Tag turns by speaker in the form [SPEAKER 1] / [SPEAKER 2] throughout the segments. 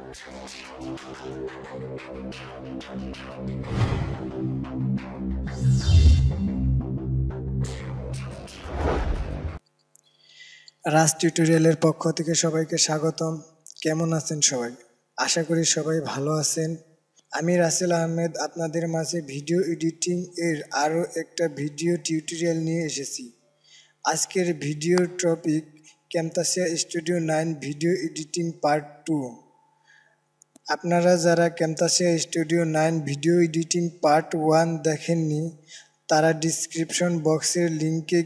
[SPEAKER 1] রাজ টিউটোরিয়ালের পক্ষ থেকে সবাইকে স্বাগতম। কেমন আছেন সবাই? আশা করি সবাই ভালো আছেন। আমি রাসেল আহমেদ আপনাদের মাঝে ভিডিও এডিটিং এর আরও একটা ভিডিও টিউটোরিয়াল নিয়ে এসেছি। আজকের ভিডিওর topic ক্যামতাসিয়া studio 9 video editing part 2। আপনারা যারা ক্যামতাসিয়া স্টুডিও 9 ভিডিও এডিটিং পার্ট 1 দেখেননি তারা ডিসক্রিপশন বক্সের লিঙ্কে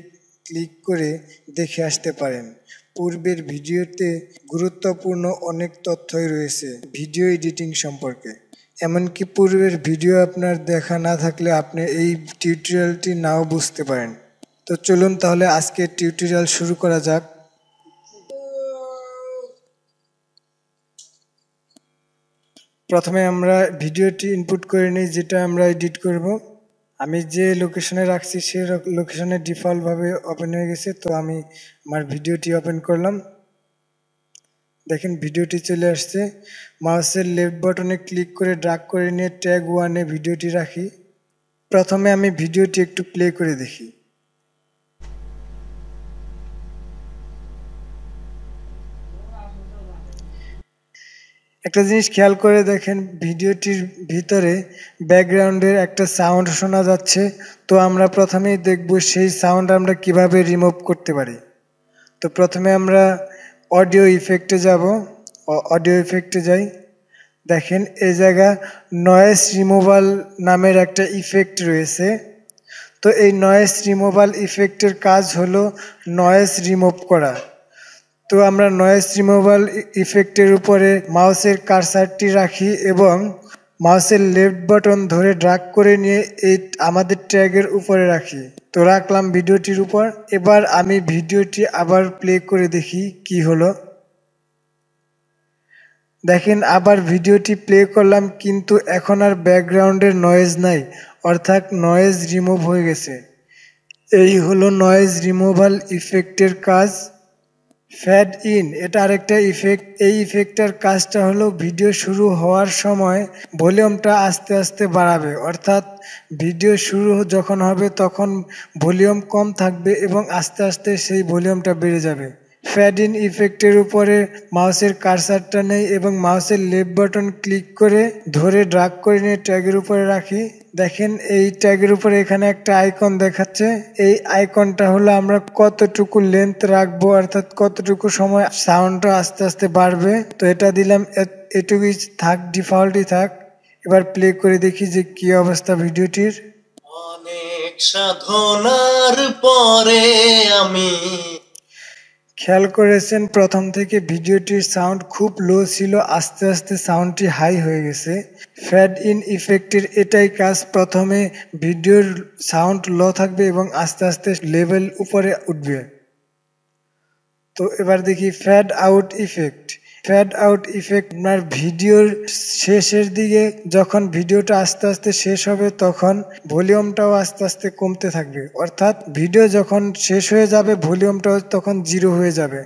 [SPEAKER 1] ক্লিক করে দেখে আসতে পারেন। পূর্বের ভিডিওতে গুরুত্বপূর্ণ অনেক তথ্যই রয়েছে ভিডিও এডিটিং সম্পর্কে। এমনকি পূর্বের ভিডিও আপনার দেখা না থাকলে আপনি এই টিউটোরিয়ালটি নাও বুঝতে পারেন। তো চলুন তাহলে আজকের টিউটোরিয়াল শুরু করা যাক। প্রথমে আমরা ভিডিওটি ইনপুট করে নিই যেটা আমরা এডিট করব। আমি যে লোকেশনে রাখছি সেই লোকেশনে ডিফল্টভাবে ওপেন হয়ে গেছে, তো আমি আমার ভিডিওটি ওপেন করলাম। দেখেন ভিডিওটি চলে আসছে। মাউসের লেফট বাটনে ক্লিক করে ড্র্যাগ করে নিয়ে ট্যাগ 1-এ ভিডিওটি রাখি। প্রথমে আমি ভিডিওটি একটু প্লে করে দেখি। একটা জিনিস খেয়াল করে দেখেন, ভিডিওটির ভিতরে ব্যাকগ্রাউন্ডের একটা সাউন্ড শোনা যাচ্ছে। তো আমরা প্রথমেই দেখব সেই সাউন্ড আমরা কিভাবে রিমুভ করতে পারি। তো প্রথমে আমরা অডিও ইফেক্টে যাব, অডিও ইফেক্টে যাই। দেখেন এই জায়গা নয়েজ রিমুভাল নামের একটা ইফেক্ট রয়েছে। তো এই নয়েজ রিমুভাল ইফেক্টের কাজ হলো নয়েজ রিমুভ করা। তো আমরা নয়েজ রিমুভাল ইফেক্টের উপরে মাউসের কার্সারটি রাখি এবং মাউসের লেফট বাটন ধরে ড্র্যাগ করে নিয়ে এই আমাদের ট্যাগের উপরে রাখি। তো রাখলাম ভিডিওটির উপর। এবার আমি ভিডিওটি আবার প্লে করে দেখি কি হলো। দেখেন আবার ভিডিওটি প্লে করলাম, কিন্তু এখন আর ব্যাকগ্রাউন্ডের নয়েজ নাই, অর্থাৎ নয়েজ রিমুভ হয়ে গেছে। এই হলো নয়েজ রিমুভাল ইফেক্টের কাজ। ফ্যাড ইন, এটা আরেকটা ইফেক্ট। এই ইফেক্টটার কাজটা হলো ভিডিও শুরু হওয়ার সময় ভলিউমটা আস্তে আস্তে বাড়াবে, অর্থাৎ ভিডিও শুরু যখন হবে তখন ভলিউম কম থাকবে এবং আস্তে আস্তে সেই ভলিউমটা বেড়ে যাবে। ফ্যাড ইন ইফেক্টের উপরে মাউসের কার্সারটা নেই এবং মাউসের লেফট বাটন ক্লিক করে ধরে ড্র্যাগ করে নিয়ে ট্যাগের উপরে রাখি। দেখেন এই ট্যাগের উপরে এখানে একটা আইকন দেখাচ্ছে। এই আইকনটা হলো আমরা কতটুকু লেন্থ রাখবো, অর্থাৎ কতটুকু সময় সাউন্ডটা আস্তে আস্তে বাড়বে। তো এটা দিলাম, এটুকুই থাক, ডিফল্টই থাক। এবার প্লে করে দেখি যে কি অবস্থা ভিডিওটির।
[SPEAKER 2] অনেক সাধনার পরে আমি
[SPEAKER 1] খেয়াল করেছেন প্রথম থেকে ভিডিওটির সাউন্ড খুব লো ছিল, আস্তে আস্তে সাউন্ডটি হাই হয়ে গেছে। ফ্যাড ইন ইফেক্টের এটাই কাজ, প্রথমে ভিডিওর সাউন্ড লো থাকবে এবং আস্তে আস্তে লেভেল উপরে উঠবে। তো এবার দেখি fad out effect. Fad out effect আপনার ভিডিওর শেষের দিকে যখন ভিডিওটা আস্তে আস্তে শেষ হবে তখন ভলিউমটাও আস্তে আস্তে কমতে থাকবে, অর্থাৎ ভিডিও যখন শেষ হয়ে যাবে ভলিউমটাও তখন 0 হয়ে যাবে।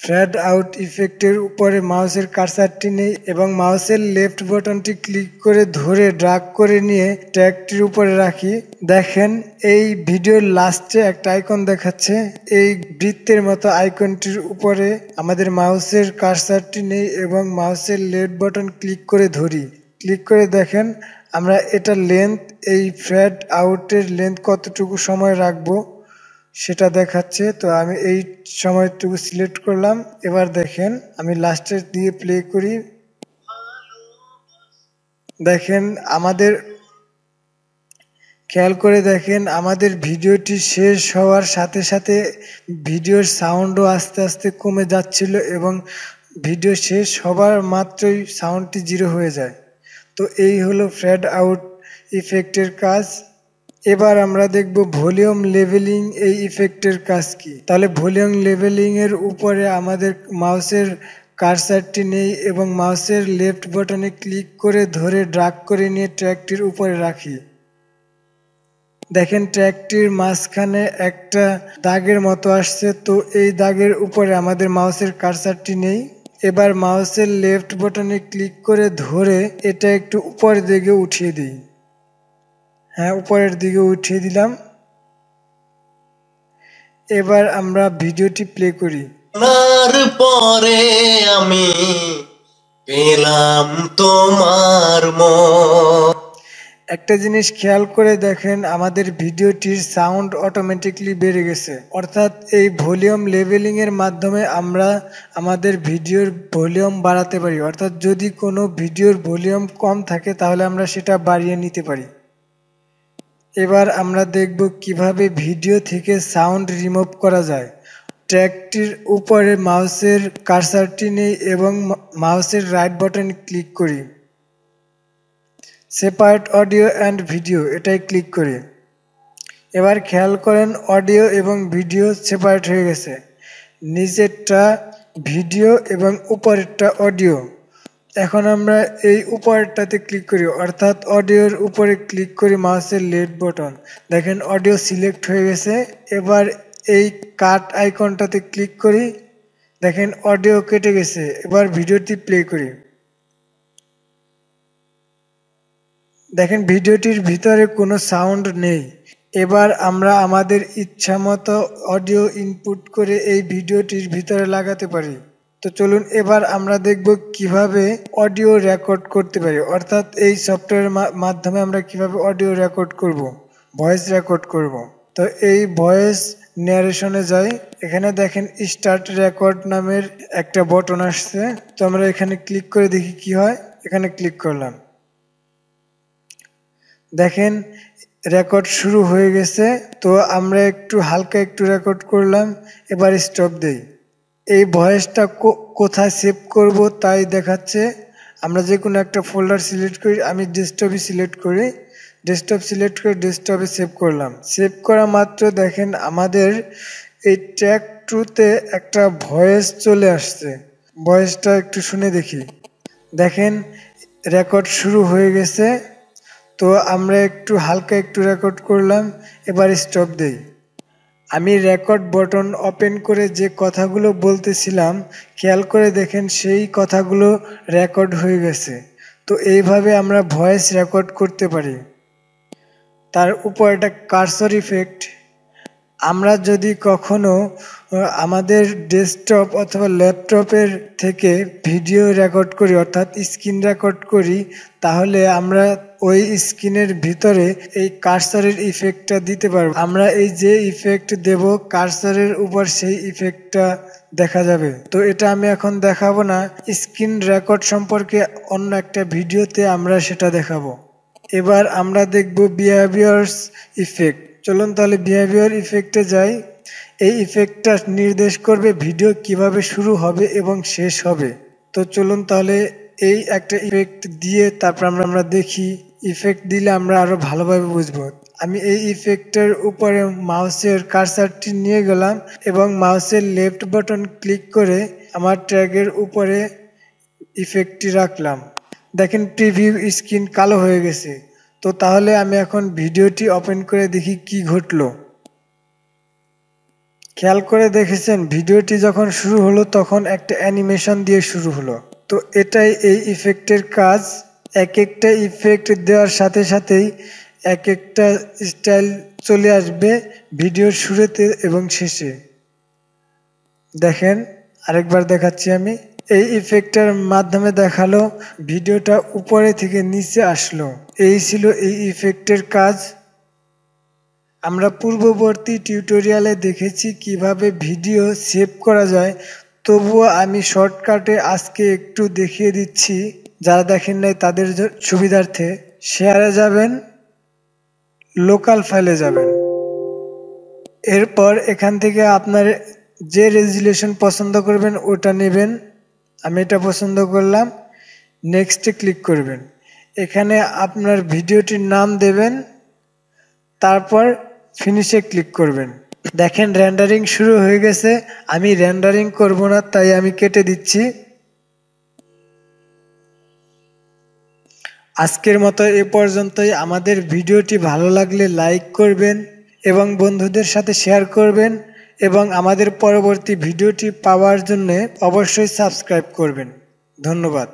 [SPEAKER 1] ফ্যাড আউট ইফেক্টের উপরে মাউসের কার্সারটি নেই এবং মাউসের লেফট বাটনটি ক্লিক করে ধরে ড্র্যাগ করে নিয়ে ট্যাগটির উপরে রাখি। দেখেন এই ভিডিওর লাস্টে একটা আইকন দেখাচ্ছে। এই বৃত্তের মতো আইকনটির উপরে আমাদের মাউসের কার্সারটি নেই এবং মাউসের লেফট বাটন ক্লিক করে ধরি। ক্লিক করে দেখেন আমরা এটা লেন্থ, এই ফ্যাড আউটের লেন্থ কতটুকু সময় রাখবো সেটা দেখাচ্ছে। তো আমি এই সময়টুকু সিলেক্ট করলাম। এবার দেখেন আমি লাস্টের দিয়ে প্লে করি। দেখেন আমাদের খেয়াল করে দেখেন আমাদের ভিডিওটি শেষ হওয়ার সাথে সাথে ভিডিওর সাউন্ডও আস্তে আস্তে কমে যাচ্ছিল এবং ভিডিও শেষ হবার মাত্রই সাউন্ডটি 0 হয়ে যায়। তো এই হলো ফ্যাড আউট ইফেক্টের কাজ। এবার আমরা দেখব ভলিউম লেভেলিং এই ইফেক্টের কাজ কি। তাহলে ভলিউম লেভেলিং এর উপরে আমাদের মাউসের কার্সারটি নেই এবং মাউসের লেফট বাটনে ক্লিক করে ধরে ড্র্যাগ করে নিয়ে ট্র্যাকটির উপরে রাখি। দেখেন ট্র্যাকটির মাঝখানে একটা দাগের মতো আসছে। তো এই দাগের উপরে আমাদের মাউসের কার্সারটি নেই। এবার মাউসের লেফট বাটনে ক্লিক করে ধরে এটা একটু উপরের দিকে উঠিয়ে দিই। হ্যাঁ, উপরের দিকে উঠিয়ে দিলাম। এবার আমরা ভিডিওটি প্লে করি।
[SPEAKER 2] পরে আমি পেলাম তোমার মন।
[SPEAKER 1] একটা জিনিস খেয়াল করে দেখেন, আমাদের ভিডিওটির সাউন্ড অটোমেটিকলি বেড়ে গেছে। অর্থাৎ এই ভলিউম লেভেলিং এর মাধ্যমে আমরা আমাদের ভিডিওর ভলিউম বাড়াতে পারি। অর্থাৎ যদি কোনো ভিডিওর ভলিউম কম থাকে তাহলে আমরা সেটা বাড়িয়ে নিতে পারি। এবার আমরা দেখব কিভাবে ভিডিও থেকে সাউন্ড রিমুভ করা যায়। ট্র্যাকটির উপরে মাউসের কার্সারটি নেই এবং মাউসের রাইট বাটন ক্লিক করি। সেপারেট অডিও অ্যান্ড ভিডিও এটাই ক্লিক করি। এবার খেয়াল করেন অডিও এবং ভিডিও সেপারেট হয়ে গেছে। নিচেরটা ভিডিও এবং উপরেরটা অডিও। এখন আমরা এই উপরেরটাতে ক্লিক করি, অর্থাৎ অডিওর উপরে ক্লিক করি মাউসের লেফট বাটন। দেখেন অডিও সিলেক্ট হয়ে গেছে। এবার এই কাট আইকনটাতে ক্লিক করি, দেখেন অডিও কেটে গেছে। এবার ভিডিওটি প্লে করি। দেখেন ভিডিওটির ভিতরে কোনো সাউন্ড নেই। এবার আমরা আমাদের ইচ্ছামতো অডিও ইনপুট করে এই ভিডিওটির ভিতরে লাগাতে পারি। তো চলুন এবার আমরা দেখব কিভাবে অডিও রেকর্ড করতে পারি, অর্থাৎ এই সফটওয়্যারের মাধ্যমে আমরা কিভাবে অডিও রেকর্ড করব, ভয়েস রেকর্ড করব। তো এই ভয়েস ন্যারেশনে যাই। এখানে দেখেন স্টার্ট রেকর্ড নামের একটা বটন আসছে। তো আমরা এখানে ক্লিক করে দেখি কি হয়। এখানে ক্লিক করলাম, দেখেন রেকর্ড শুরু হয়ে গেছে। তো আমরা একটু হালকা একটু রেকর্ড করলাম, এবার স্টপ দেই। এই ভয়েসটা কোথায় সেভ করব তাই দেখাচ্ছে। আমরা যে কোনো একটা ফোল্ডার সিলেক্ট করি, আমি ডেস্কটপই সিলেক্ট করি। ডেস্কটপ সিলেক্ট করে ডেস্কটপে সেভ করলাম। সেভ করা মাত্র দেখেন আমাদের এই ট্র্যাক 2-তে একটা ভয়েস চলে আসছে। ভয়েসটা একটু শুনে দেখি। দেখেন রেকর্ড শুরু হয়ে গেছে। তো আমরা একটু হালকা একটু রেকর্ড করলাম, এবার স্টপ দেই। আমি রেকর্ড বাটন ওপেন করে যে কথাগুলো বলতেছিলাম খেয়াল করে দেখেন সেই কথাগুলো রেকর্ড হয়ে গেছে। তো এইভাবে আমরা ভয়েস রেকর্ড করতে পারি। তার উপর একটা কার্সর ইফেক্ট। আমরা যদি কখনো আমাদের ডেস্কটপ অথবা ল্যাপটপের থেকে ভিডিও রেকর্ড করি, অর্থাৎ স্ক্রিন রেকর্ড করি, তাহলে আমরা ওই স্ক্রিনের ভিতরে এই কার্সরের ইফেক্টটা দিতে পারবো। আমরা এই যে ইফেক্ট দেব কার্সরের উপর সেই ইফেক্টটা দেখা যাবে। তো এটা আমি এখন দেখাবো না, স্ক্রিন রেকর্ড সম্পর্কে অন্য একটা ভিডিওতে আমরা সেটা দেখাবো। এবার আমরা দেখব বিহেভিয়ার্স ইফেক্ট। চলুন তাহলে বিহেভিয়ার ইফেক্টে যাই। এই ইফেক্টটা নির্দেশ করবে ভিডিও কিভাবে শুরু হবে এবং শেষ হবে। তো চলুন তাহলে এই একটা ইফেক্ট দিয়ে তারপর আমরা দেখি। ইফেক্ট দিলে আমরা আরো ভালোভাবে বুঝবো। আমি এই ইফেক্টের উপরে মাউসের কার্সারটি নিয়ে গেলাম এবং মাউসের লেফট বাটন ক্লিক করে আমার ট্র্যাকের উপরে ইফেক্টটি রাখলাম। দেখেন প্রিভিউ স্ক্রিন কালো হয়ে গেছে। তো তাহলে আমি এখন ভিডিওটি ওপেন করে দেখি কি ঘটলো। খেয়াল করে দেখেছেন ভিডিওটি যখন শুরু হলো তখন একটা অ্যানিমেশন দিয়ে শুরু হলো। তো এটাই এই ইফেক্টের কাজ। এক একটা ইফেক্ট দেওয়ার সাথে সাথেই এক একটা স্টাইল চলে আসবে ভিডিওর শুরুতে এবং শেষে। দেখেন আরেকবার দেখাচ্ছি আমি। এই ইফেক্টের মাধ্যমে দেখালো ভিডিওটা উপরে থেকে নিচে আসলো। এই ছিল এই ইফেক্টের কাজ। আমরা পূর্ববর্তী টিউটোরিয়ালে দেখেছি কিভাবে ভিডিও সেভ করা যায়, তবুও আমি শর্টকাটে আজকে একটু দেখিয়ে দিচ্ছি। যারা দেখেন নাই তাদের সুবিধার্থে শেয়ারে যাবেন, লোকাল ফাইলে যাবেন। এরপর এখান থেকে আপনার যে রেজুলেশন পছন্দ করবেন ওটা নেবেন। আমি এটা পছন্দ করলাম, নেক্সটে ক্লিক করবেন। এখানে আপনার ভিডিওটির নাম দেবেন, তারপর ফিনিশে ক্লিক করবেন। দেখেন রেন্ডারিং শুরু হয়ে গেছে। আমি রেন্ডারিং করব না তাই আমি কেটে দিচ্ছি। আজকের মতো এ পর্যন্তই। আমাদের ভিডিওটি ভালো লাগলে লাইক করবেন এবং বন্ধুদের সাথে শেয়ার করবেন এবং আমাদের পরবর্তী ভিডিওটি পাওয়ার জন্য অবশ্যই সাবস্ক্রাইব করবেন। ধন্যবাদ।